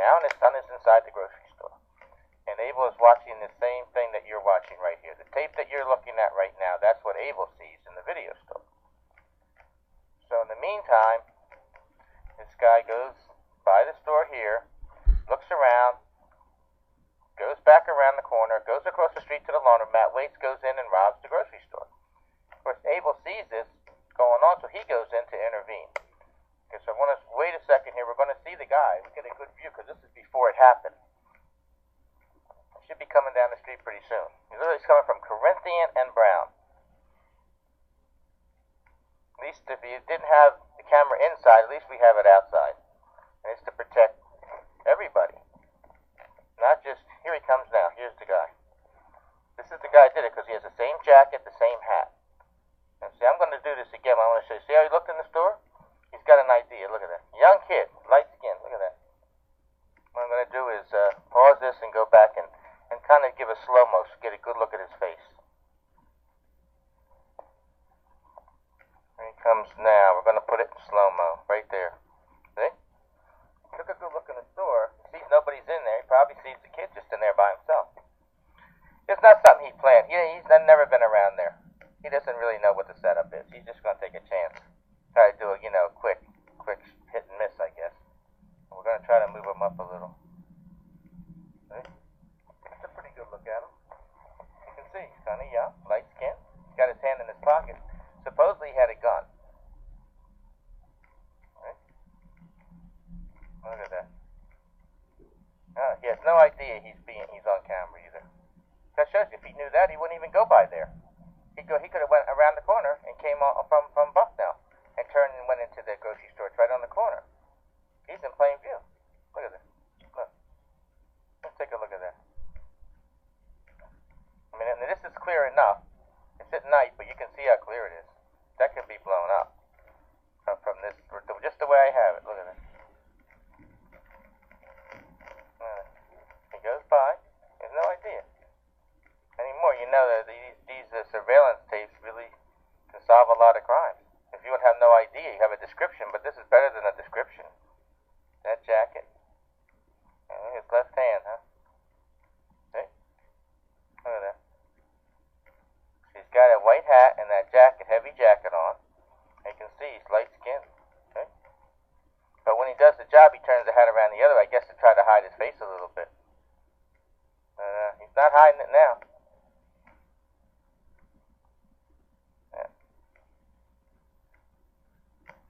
now, and his son is inside the grocery store. And Abel is watching the same thing that you're watching right here. The tape that you're looking at right now, that's what Abel sees in the video store. So in the meantime, this guy goes by the store here, looks around, goes back around the corner, goes across the street to the laundromat, waits, goes in, and robs the grocery store. Of course, Abel sees this going on, so he goes in to intervene. Okay, so I want to wait a second here. We're going to see the guy. We get a good view because this is before it happened. He should be coming down the street pretty soon. He's coming from Corinthian and Brown. At least if you didn't have the camera inside, at least we have it outside. And it's to protect everybody. Not just, here he comes now. Here's the guy. This is the guy who did it because he has the same jacket, the same hat. And see, I'm going to do this again. I want to show you. See how he looked in the store? He's got an idea. Look at that. Young kid, light skin. Look at that. What I'm going to do is pause this and go back and kind of give a slow-mo so get a good look at his face. Here he comes now. We're going to put it in slow-mo right there. See? Took a good look in the store. He sees nobody's in there. He probably sees the kid just in there by himself. It's not something he planned. He's never been around there. He doesn't really know what the setup is. He's just going to take a chance. Try to do a, quick hit and miss, I guess. And we're going to try to move him up a little. See? That's a pretty good look at him. You can see he's kind of young, light skin. He's got his hand in his pocket. Supposedly he had a gun. Right? Look at that. He has no idea he's on camera either. That shows you, if he knew that, he wouldn't even go by there. He could have went around the corner and came from Bucknell and turned and went into the grocery store. It's right on the corner. He's in plain view. Look at this. Look. Let's take a look at that. I mean, and this is clear enough. It's at night, but you can see how clear it is. That could be blown up from this, just the way I have it. Look at it. He goes by. He has no idea. Anymore, you know that these surveillance tapes really can solve a lot of crimes. If you would have no idea, you have a description, but this is better than a description. That jacket. And look at his left hand, huh? See? Look at that. He's got a white hat and that jacket, heavy jacket on. And you can see he's light skinned. Okay? But when he does the job, he turns the hat around the other way, I guess to try to hide his face a little bit. He's not hiding it now.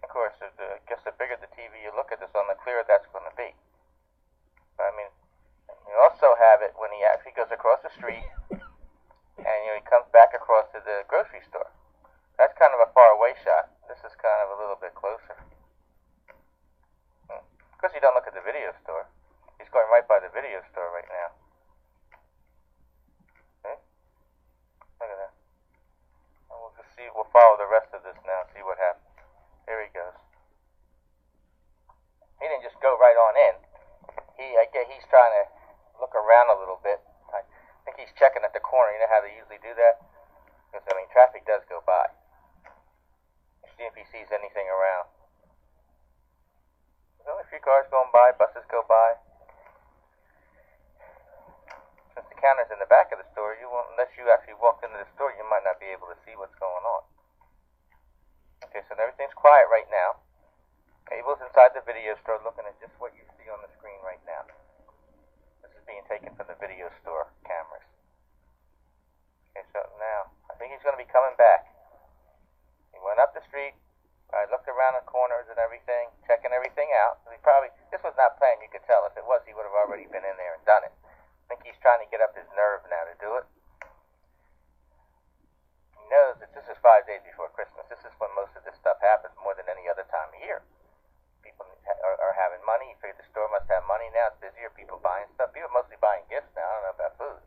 Of course, I guess the bigger the TV you look at this on, the clearer that's going to be. But I mean, you also have it when he actually goes across the street, and he comes back across to the grocery store. That's kind of a far away shot. This is kind of a little bit closer. Of course, you don't look at the video store. He's going right by the video store right now. See? Look at that. And we'll just see. We'll follow the rest of this now. See what happens. Here he goes. He didn't just go right on in. I guess he's trying to look around a little bit. I think he's checking at the corner. You know how they usually do that? Because, I mean, traffic does go by. See if he sees anything around. There's only a few cars going by, buses go by. Since the counter's in the back of the store, unless you actually walked into the store, you might not be able to see what's going on. Okay, so everything's quiet right now. Abel's inside the video store looking at just what you see on the screen right now. This is being taken from the video store cameras. Okay, so now, I think he's going to be coming back. He went up the street, looked around the corners and everything, checking everything out. This was not planned, you could tell. If it was, he would have already been in there and done it. I think he's trying to get up his nerve now to do it. He knows that this is 5 days before Christmas. This is when most of this stuff happens, more than any other time of year. People are having money. You figure the store must have money now. It's busier. People buying stuff. People mostly buying gifts now. I don't know about food.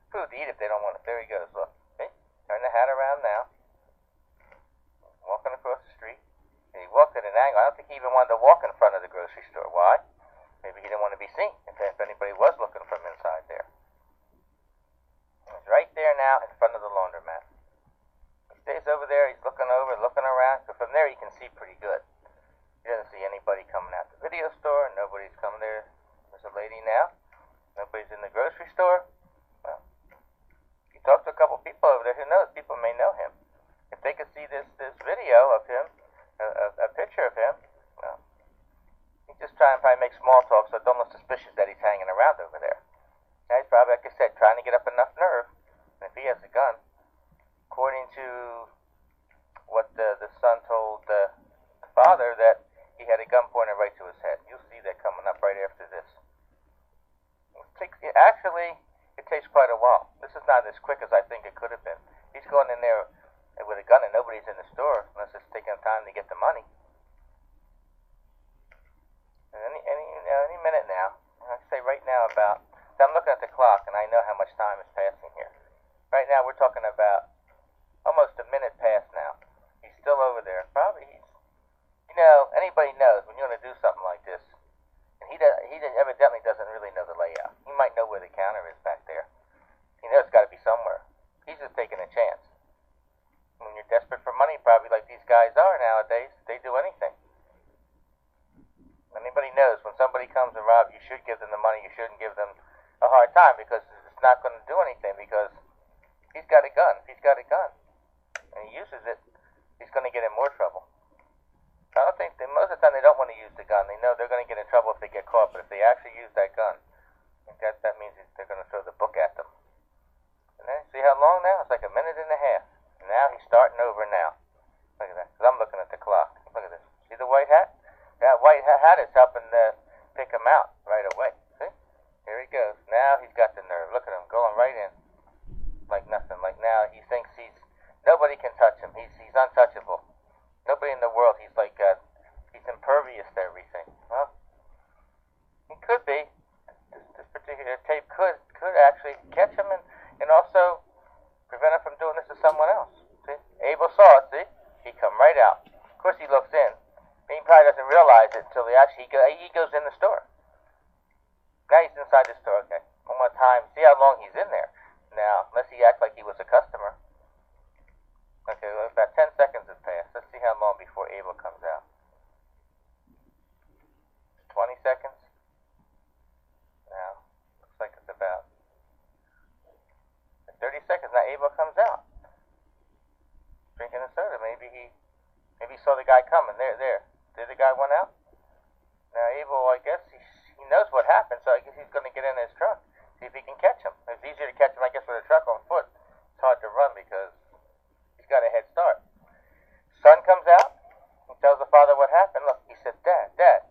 Food to eat if they don't want it. There he goes. Look. See? Turn the hat around now. Walking across the street. And he walked at an angle. I don't think he even wanted to walk in front of the grocery store. Why? Maybe he didn't want to be seen if anybody was looking from inside there. He's right there now in front of the laundromat. Stays over there, he's looking over, looking around, so from there he can see pretty good. He doesn't see anybody coming out the video store, nobody's coming there. There's a lady lady now. Nobody's in the grocery store. Well, you talk to a couple people over there, who knows? People may know him. If they could see this video of him, a picture of him, well, he's just trying to probably make small talk so it don't look suspicious that he's hanging around over there. Now he's probably, like I said, trying to get up enough nerve. And if he has a gun, according to what the son told the father, that he had a gun pointed right to his head. You'll see that coming up right after this. It takes quite a while. This is not as quick as I think it could have been. He's going in there with a gun and nobody's in the store unless it's taking time to get the money. And any minute now, I'd say right now about, so I'm looking at the clock and I know how much time is passing here. Right now we're talking about almost a minute past now. He's still over there. Probably anybody knows when you want to do something like this. And he evidently doesn't really know the layout. He might know where the counter is back there. He knows it's got to be somewhere. He's just taking a chance. When you're desperate for money, probably like these guys are nowadays, they do anything. Anybody knows when somebody comes and robs, you should give them the money. You shouldn't give them a hard time because it's not going to do anything because he's got a gun. If he's got a gun and he uses it, he's going to get in more trouble. I don't think most of the time they don't want to use the gun. They know they're going to get in trouble if they get caught. But if they actually use that gun, I think that means they're going to throw the book at them. And then see how long now? It's like a minute and a half. And now he's starting over now. Look at that. Because I'm looking at the clock. Look at this. See the white hat? That white hat is helping pick him out right away. See? Here he goes. Now he's got the nerve. Look at him going right in like nothing. Like now he thinks nobody can touch him. He's untouchable. Nobody in the world. He's like he's impervious to everything. Well, he could be. This particular tape could actually catch him and also prevent him from doing this to someone else. See, Abel saw it. See, he come right out. Of course, he looks in. He probably doesn't realize it until he goes in the store. Now he's inside the store. Okay, one more time. See how long he's in there. Now, unless he acts like he was a customer. Okay, well, about 10 seconds has passed. Let's see how long before Abel comes out. 20 seconds. Now, looks like it's about 30 seconds. Now Abel comes out. Drinking a soda. Maybe he saw the guy coming. There. Did the guy went out? Now Abel, I guess he knows what happened, so I guess he's going to get in his truck. See if he can catch him. It's easier to catch him, I guess, with a truck on foot. It's hard to run because he's got a head start. Son comes out. He tells the father what happened. Look, he said, Dad,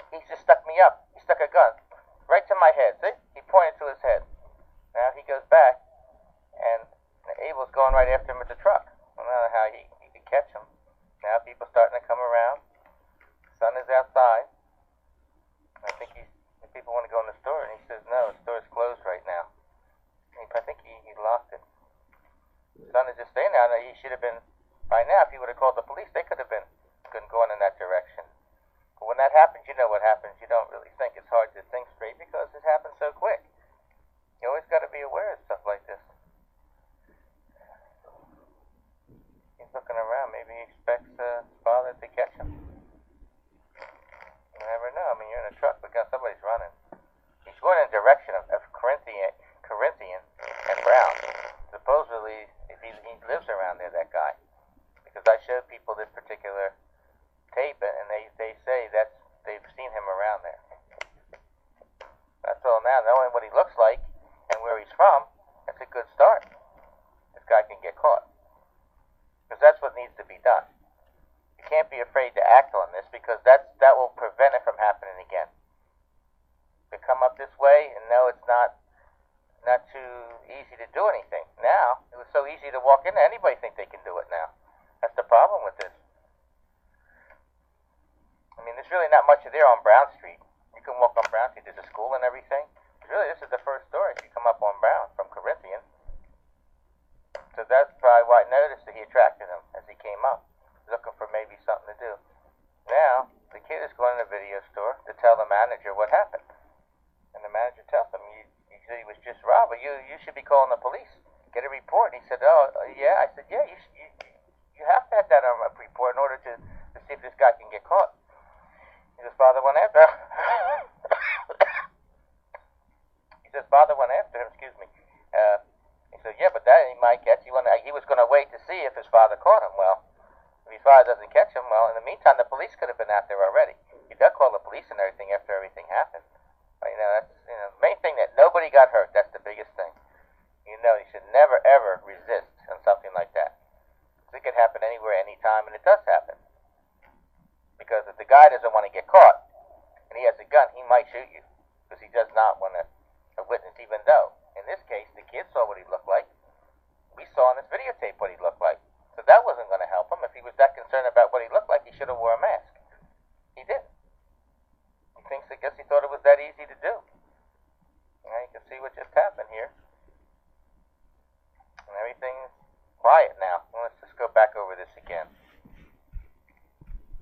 he just stuck me up. He stuck a gun right to my head. See? He pointed to his head. Now he goes back, and Abel's going right after him with the truck. I don't know how he could catch him. Now people starting to come around. Son is outside. I think people want to go in the store, and he says, no, the store's closed right now. I think he locked it. Son is just staying down there. He should have been, by now, if he would have called the police, they could have been going in that direction. But when that happens, you know what happens. You don't really think. It's hard to think straight because it happens so quick. You always got to be aware of stuff like this. He's looking around. Maybe he expects his father to catch him. You never know. I mean, you're in a truck, but somebody's running. He's going in the direction of Corinthian and Brown. Supposedly, if he lives around there, that guy. Because I showed people this particular tape, and they say they've seen him around there. That's all now. Knowing what he looks like and where he's from, that's a good start. This guy can get caught. Because that's what needs to be done. You can't be afraid to act on this because that will prevent it from happening again. To come up this way and know it's not too easy to do anything. Now, it was so easy to walk in there. Anybody think they can do it now? That's the problem with this. I mean, there's really not much there on Brown Street. You can walk on Brown Street. There's a school and everything. Really, this is the first store if you come up on Brown from Corinthian. So that's probably why I noticed that he attracted him as he came up, looking for maybe something to do. Now, the kid is going to the video store to tell the manager what happened. And the manager tells him, you said he was just robbed, but you should be calling the police. Get a report. He said, yeah. I said, yeah, you have to have that on a report in order to see if this guy can get caught. His father went after caught him. Well, if his father doesn't catch him, well, in the meantime, the police could have been out there already. He does call the police and everything after everything happened. But, that's, main thing that nobody got hurt. That's the biggest thing. You should never, ever resist on something like that. It could happen anywhere, anytime, and it does happen. Because if the guy doesn't want to get caught, and he has a gun, he might shoot you. Because he does not want a witness, even though, in this case, the kid saw what he looked like. We saw on this videotape what he looked like. So that wasn't going to help him. If he was that concerned about what he looked like, he should have wore a mask. He didn't. I guess he thought it was that easy to do. Now you can see what just happened here. And everything's quiet now. Well, let's just go back over this again.